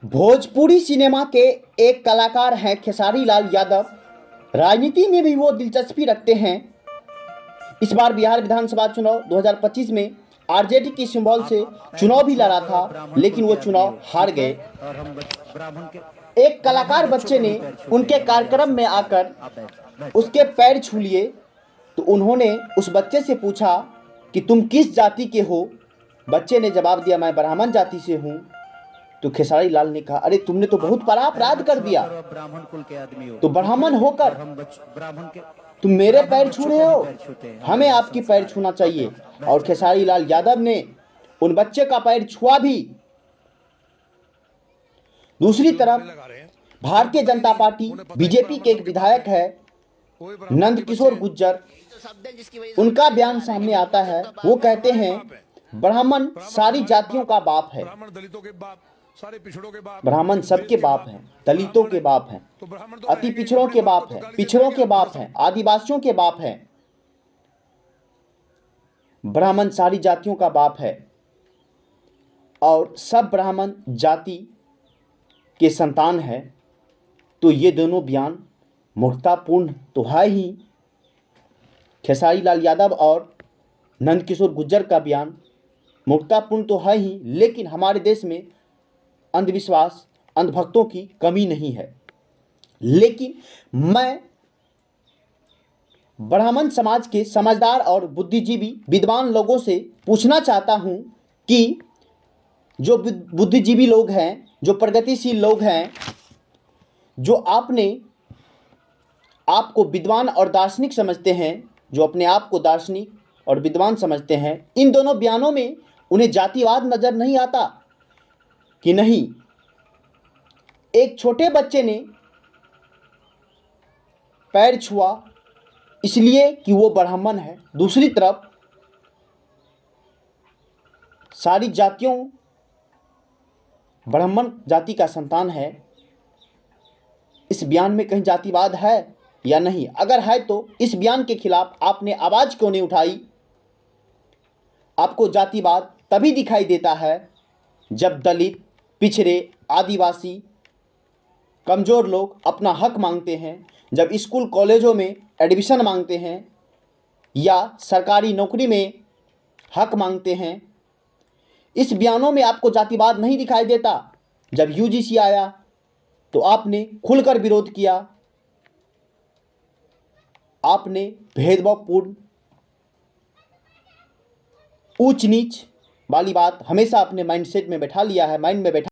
Bhojpuri cinema के एक कलाकार हैं खेसारी लाल यादव। राजनीति में भी वो दिलचस्पी रखते हैं। इस बार बिहार विधानसभा चुनाव 2025 में आरजेडी की सिंबल से चुनाव भी लड़ा था, लेकिन वो चुनाव हार गए। एक कलाकार बच्चे ने उनके कार्यक्रम में आकर उसके पैर छू लिए, तो उन्होंने उस बच्चे से पूछा कि तुम किस जाति के हो। बच्चे ने जवाब दिया, मैं ब्राह्मण जाति से हूँ। तो खेसारी लाल ने कहा, अरे तुमने तो बहुत बड़ा अपराध कर दिया। ब्राह्मण कुल के आदमी हो, तो ब्राह्मण होकर ब्राह्मण के तुम मेरे पैर छू रहे हो, हमें आपकी पैर छूना चाहिए। और खेसारी लाल यादव ने उन बच्चे का पैर छुआ भी। दूसरी तरफ भारतीय जनता पार्टी बीजेपी के एक विधायक है नंदकिशोर गुर्जर, उनका बयान सामने आता है। वो कहते हैं ब्राह्मण सारी जातियों का बाप है, दलितों के बाप, सारे पिछड़ों के बाप, ब्राह्मण सबके बाप हैं, दलितों के बाप हैं, अति पिछड़ों के बाप हैं, पिछड़ों के बाप हैं, आदिवासियों के बाप हैं। ब्राह्मण सारी जातियों का बाप है और सब ब्राह्मण जाति के संतान है। तो ये दोनों बयान मूर्खतापूर्ण तो है ही। खेसारी लाल यादव और नंदकिशोर गुर्जर का बयान मूर्खतापूर्ण तो है ही, लेकिन हमारे देश में अंधविश्वास, अंधभक्तों की कमी नहीं है। लेकिन मैं ब्राह्मण समाज के समझदार और बुद्धिजीवी विद्वान लोगों से पूछना चाहता हूं कि जो बुद्धिजीवी लोग हैं, जो प्रगतिशील लोग हैं, जो आपको विद्वान और दार्शनिक समझते हैं, जो अपने आप को दार्शनिक और विद्वान समझते हैं, इन दोनों बयानों में उन्हें जातिवाद नजर नहीं आता कि नहीं, एक छोटे बच्चे ने पैर छुआ इसलिए कि वो ब्राह्मण है। दूसरी तरफ सारी जातियों ब्राह्मण जाति का संतान है। इस बयान में कहीं जातिवाद है या नहीं? अगर है तो इस बयान के खिलाफ आपने आवाज क्यों नहीं उठाई? आपको जातिवाद तभी दिखाई देता है जब दलित, पिछड़े, आदिवासी, कमज़ोर लोग अपना हक मांगते हैं, जब स्कूल कॉलेजों में एडमिशन मांगते हैं या सरकारी नौकरी में हक मांगते हैं। इस बयानों में आपको जातिवाद नहीं दिखाई देता। जब यूजीसी आया तो आपने खुलकर विरोध किया। आपने भेदभावपूर्ण, ऊंच नीच वाली बात हमेशा अपने माइंडसेट में बैठा लिया है, माइंड में बैठा